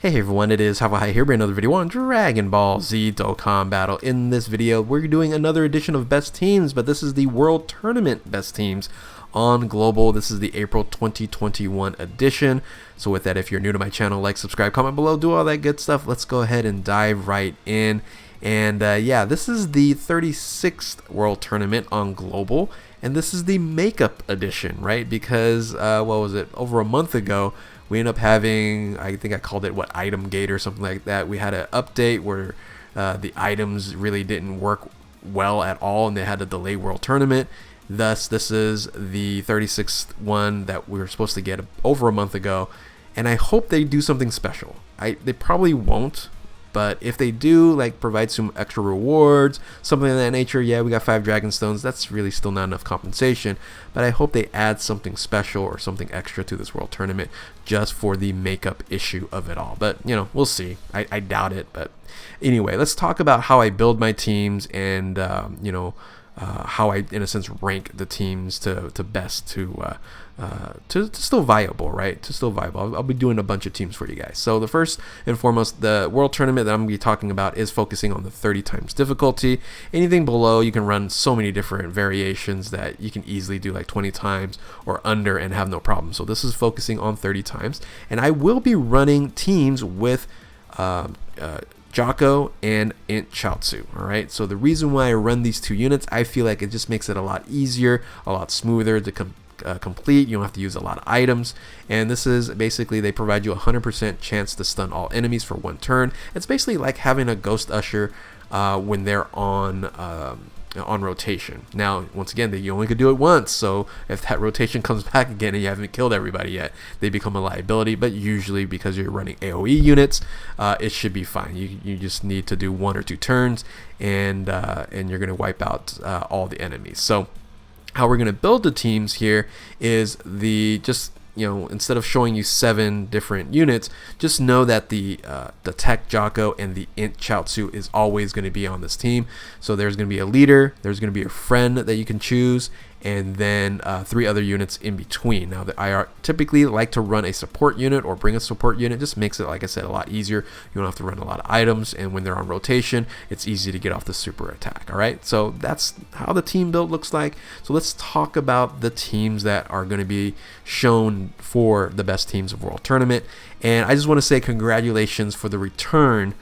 Hey everyone, it is Hava here, bringing another video on Dragon Ball Z Dokkan Battle. In this video, we're doing another edition of Best Teams, but this is the World Tournament Best Teams on Global. This is the April 2021 edition. So with that, if you're new to my channel, like, subscribe, comment below, do all that good stuff. Let's go ahead and dive right in. And yeah, this is the 36th World Tournament on Global, and this is the Makeup Edition, right? Because, what was it, over a month ago, we ended up having, I think I called it, what, Item Gate or something like that. We had an update where the items really didn't work well at all, and they had to delay World Tournament. Thus, this is the 36th one that we were supposed to get over a month ago, and I hope they do something special. They probably won't, but if they do, like, provide some extra rewards, something of that nature, yeah, we got 5 Dragon Stones. That's really still not enough compensation, but I hope they add something special or something extra to this World Tournament just for the makeup issue of it all. But, you know, we'll see. I doubt it, but anyway, let's talk about how I build my teams and, you know, how I, in a sense, rank the teams to best to still viable, right? To still viable. I'll be doing a bunch of teams for you guys. So the first and foremost, the World Tournament that I'm going to be talking about is focusing on the 30 times difficulty. Anything below, you can run so many different variations that you can easily do like 20 times or under and have no problem. So this is focusing on 30 times, and I will be running teams with Jocko and Int Chaozu. Alright, so the reason why I run these two units, I feel like it just makes it a lot easier, a lot smoother to complete. You don't have to use a lot of items, and this is basically, they provide you a 100% chance to stun all enemies for 1 turn. It's basically like having a Ghost Usher when they're on rotation. Now, once again, you only could do it once, so if that rotation comes back again and you haven't killed everybody yet, they become a liability. But usually, because you're running AoE units, it should be fine. You just need to do 1 or 2 turns, and you're going to wipe out all the enemies. So how we're going to build the teams here is instead of showing you 7 different units, just know that the Tech Jocko and the Int Chaozu is always going to be on this team. So there's going to be a leader, there's going to be a friend that you can choose, and then 3 other units in between. Now, I typically like to run a support unit or bring a support unit. Just makes it, like I said, a lot easier. You don't have to run a lot of items, and when they're on rotation, it's easy to get off the super attack. All right, so that's how the team build looks like. So let's talk about the teams that are going to be shown for the best teams of World Tournament. And I just want to say congratulations for the return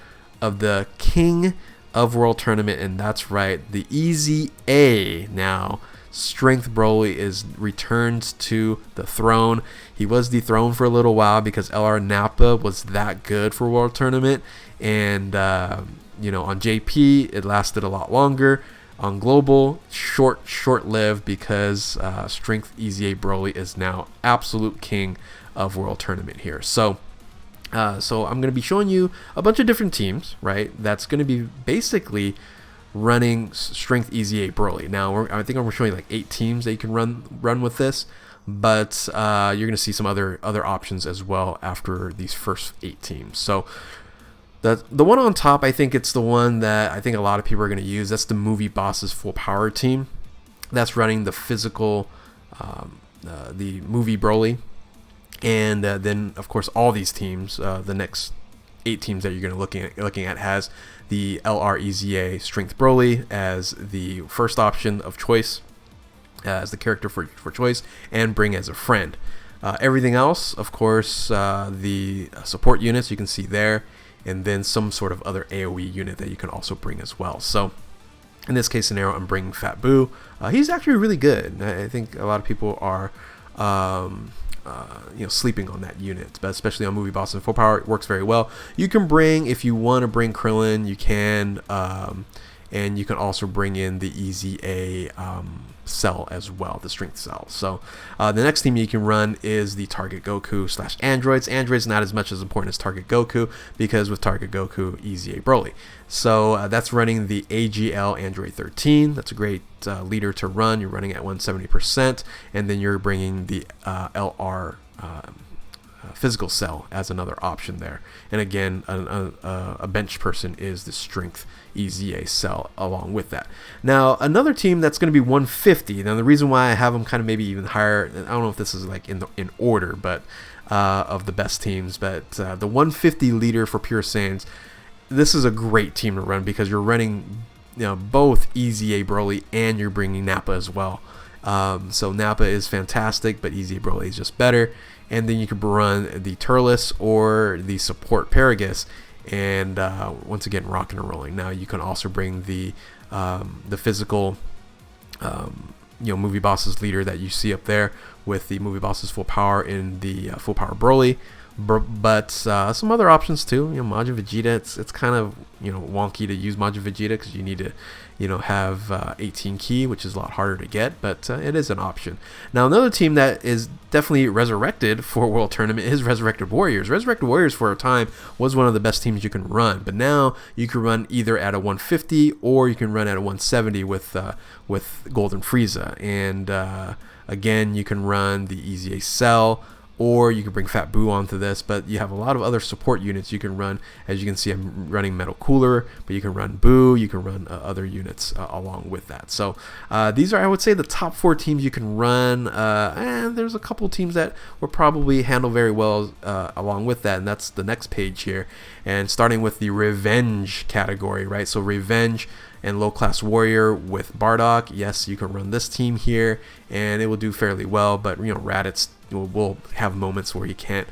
of the King of World Tournament, and that's right, the Easy A now. Strength Broly is returned to the throne. He was dethroned for a little while because LR Nappa was that good for World Tournament, and you know, on JP it lasted a lot longer. On Global, short-lived because Strength Easy A Broly is now absolute king of World Tournament here. So I'm going to be showing you a bunch of different teams, right? That's going to be basically running Strength Easy A Broly. Now, I think I'm showing you like 8 teams that you can run with this, but you're going to see some other options as well after these first 8 teams. So the one on top, I think it's the one that I think a lot of people are going to use. That's the Movie Bosses Full Power team. That's running the physical, the Movie Broly, and then of course all these teams, the next 8 teams that you're going to looking at has the LR EZA Strength Broly as the first option of choice, as the character for choice, and bring as a friend. Everything else, of course, the support units you can see there, and then some sort of other AoE unit that you can also bring as well. So in this case scenario, I'm bringing Fat Boo. He's actually really good. I think a lot of people are sleeping on that unit, but especially on Movie Boss and Full Power, it works very well. You can bring, if you want to bring Krillin, you can, and you can also bring in the Easy A cell as well, the strength cell. So the next team you can run is the Target Goku / Androids. Androids not as much as important as Target Goku, because with Target Goku, Easy A Broly. So that's running the AGL Android 13. That's a great leader to run. You're running at 170%, and then you're bringing the LR physical cell as another option there. And again, a bench person is the Strength EZA cell along with that. Now, another team that's going to be 150. Now, the reason why I have them kind of maybe even higher, I don't know if this is like in order, but of the best teams. But the 150 leader for Pure Saiyans, this is a great team to run because you're running both Easy A Broly and you're bringing Nappa as well. So Nappa is fantastic, but Easy A Broly is just better. And then you can run the Turles or the support Paragus, and once again rocking and rolling. Now you can also bring the physical movie bosses leader that you see up there with the movie bosses full power in the full power Broly. But some other options too. Majin Vegeta. It's kind of wonky to use Majin Vegeta because you need to have 18 ki, which is a lot harder to get. But it is an option. Now another team that is definitely resurrected for World Tournament is Resurrected Warriors. Resurrected Warriors for a time was one of the best teams you can run, but now you can run either at a 150 or you can run at a 170 with Golden Frieza. And again, you can run the Easy A Cell, or you can bring Fat Boo onto this, but you have a lot of other support units you can run. As you can see, I'm running Metal Cooler, but you can run Boo, you can run other units along with that. So these are, I would say, the top 4 teams you can run, and there's a couple teams that will probably handle very well along with that, and that's the next page here. And starting with the Revenge category, right? So Revenge and Low Class Warrior with Bardock. Yes, you can run this team here, and it will do fairly well, but Raditz will have moments where he can't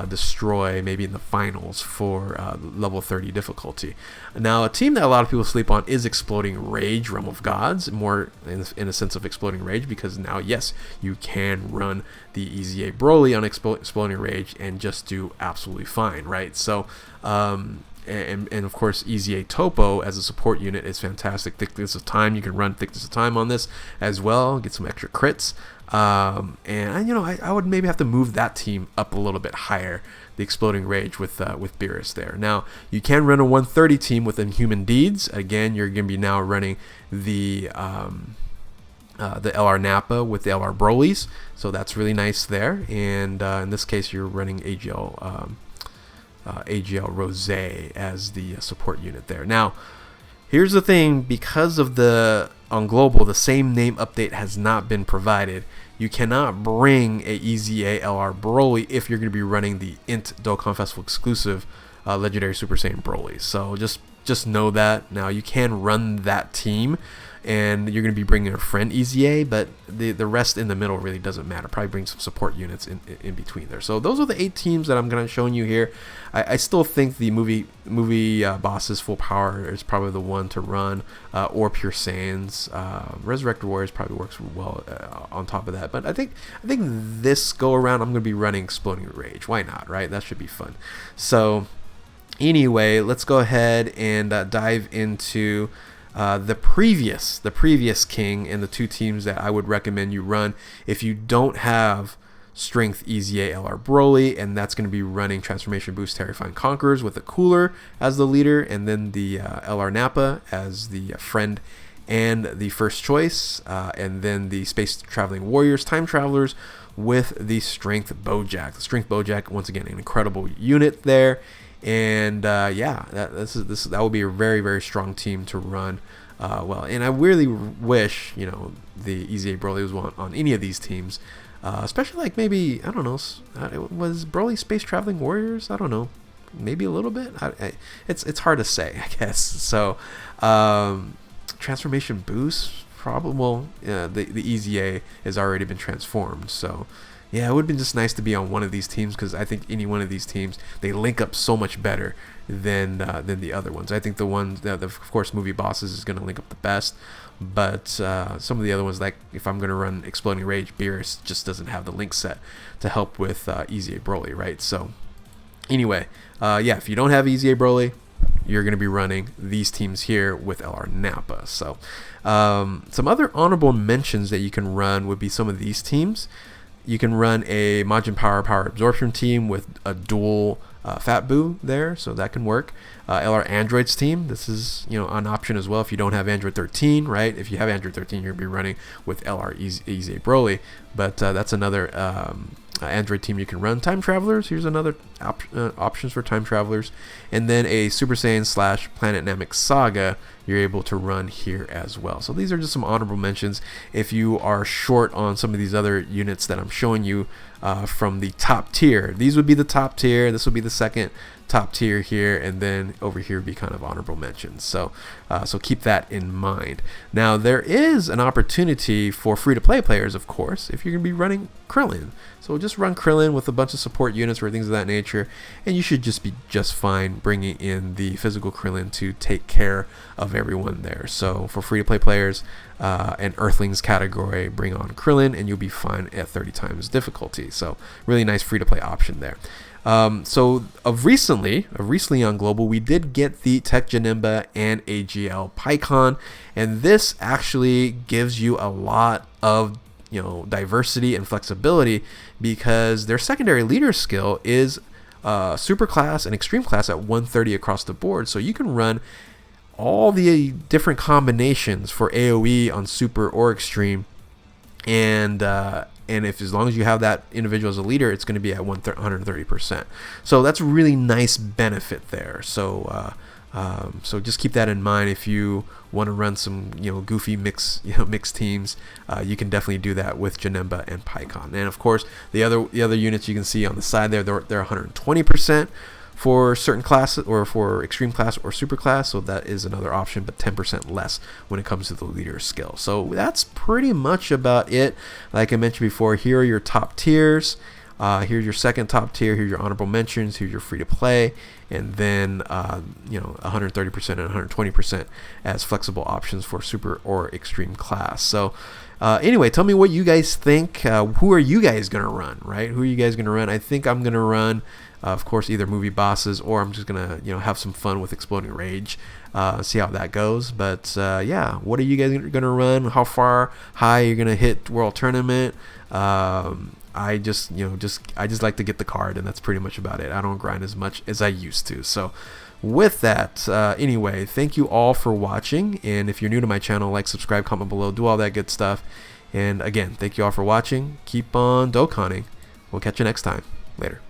destroy, maybe in the finals for level 30 difficulty. Now, a team that a lot of people sleep on is Exploding Rage, Realm of Gods, more in a sense of Exploding Rage, because now, yes, you can run the Easy A Broly on Exploding Rage and just do absolutely fine, right? So, and of course, Easy A Topo as a support unit is fantastic. Thickness of Time, you can run Thickness of Time on this as well, get some extra crits. And I would maybe have to move that team up a little bit higher, the Exploding Rage with Beerus there. Now you can run a 130 team with Inhuman Deeds. Again, you're going to be now running the LR Nappa with the LR Brolys, so that's really nice there. And in this case, you're running AGL Rose as the support unit there. Now, here's the thing: because of on Global, the same name update has not been provided. You cannot bring a Easy A LR Broly if you're going to be running the Int Dokkan Festival exclusive Legendary Super Saiyan Broly. So just know that. Now you can run that team, and you're going to be bringing a friend Easy A, but the rest in the middle really doesn't matter. Probably bring some support units in between there. So those are the 8 teams that I'm going to show you here. I still think the movie bosses full power is probably the one to run, or Pure Saiyans. Resurrected Warriors probably works well on top of that. But I think this go around I'm going to be running Exploding Rage. Why not, right? That should be fun. So anyway, let's go ahead and dive into the previous king and the 2 teams that I would recommend you run if you don't have Strength Easy A LR Broly, and that's going to be running Transformation Boost Terrifying Conquerors with the Cooler as the leader, and then the LR Nappa as the friend and the first choice, and then the Space Traveling Warriors Time Travelers with the Strength Bojack. The Strength Bojack, once again, an incredible unit there. And that will be a very, very strong team to run well. And I really wish the Easy A Broly was on any of these teams, especially like maybe, I don't know, was Broly Space Traveling Warriors? I don't know, maybe a little bit. It's hard to say, I guess. So Transformation Boost, probably. Well, the Easy A has already been transformed, so. Yeah, it would have been just nice to be on one of these teams, because I think any one of these teams, they link up so much better than the other ones. I think the ones that, of course, Movie Bosses is going to link up the best, but some of the other ones, like if I'm going to run Exploding Rage, Beerus just doesn't have the link set to help with Easy A Broly, right? So anyway, if you don't have Easy A Broly, you're going to be running these teams here with LR Nappa. So some other honorable mentions that you can run would be some of these teams. You can run a Majin Power Absorption team with a dual Fat Boo there, so that can work. LR Androids team, this is an option as well if you don't have Android 13, right? If you have Android 13, you're going to be running with LR Easy A Broly, but that's another Android team, you can run Time Travelers. Here's another options for Time Travelers. And then a Super Saiyan / Planet Namek Saga you're able to run here as well. So these are just some honorable mentions. If you are short on some of these other units that I'm showing you from the top tier, these would be the top tier. This would be the second top tier here, and then over here would be kind of honorable mentions. So so keep that in mind. Now there is an opportunity for free-to-play players, of course, if you're going to be running Krillin. So just run Krillin with a bunch of support units or things of that nature, and you should just be just fine bringing in the physical Krillin to take care of everyone there. So for free-to-play players and Earthlings category, bring on Krillin, and you'll be fine at 30 times difficulty. So really nice free-to-play option there. So of recently on Global, we did get the Tech Janemba and AGL Pycon, and this actually gives you a lot of diversity and flexibility, because their secondary leader skill is super class and extreme class at 130 across the board. So you can run all the different combinations for AoE on super or extreme, and if as long as you have that individual as a leader, it's going to be at 130%. So that's a really nice benefit there. So so just keep that in mind if you want to run some goofy mixed teams. You can definitely do that with Janemba and Pycon. And of course, the other units you can see on the side there, they're 120% for certain classes, or for extreme class or super class. So that is another option, but 10% less when it comes to the leader skill. So that's pretty much about it. Like I mentioned before, here are your top tiers. Here's your second top tier. Here's your honorable mentions. Here's your free to play, and then 130% and 120% as flexible options for super or extreme class. So anyway, tell me what you guys think. Who are you guys gonna run? Right? Who are you guys gonna run? I think I'm gonna run, of course, either movie bosses, or I'm just gonna have some fun with Exploding Rage. See how that goes. But yeah, what are you guys gonna run? How far high you're gonna hit World Tournament? I just like to get the card, and that's pretty much about it. I don't grind as much as I used to. So with that, anyway, thank you all for watching, and if you're new to my channel, like, subscribe, comment below, do all that good stuff. And again, thank you all for watching. Keep on Dokkaning. We'll catch you next time. Later.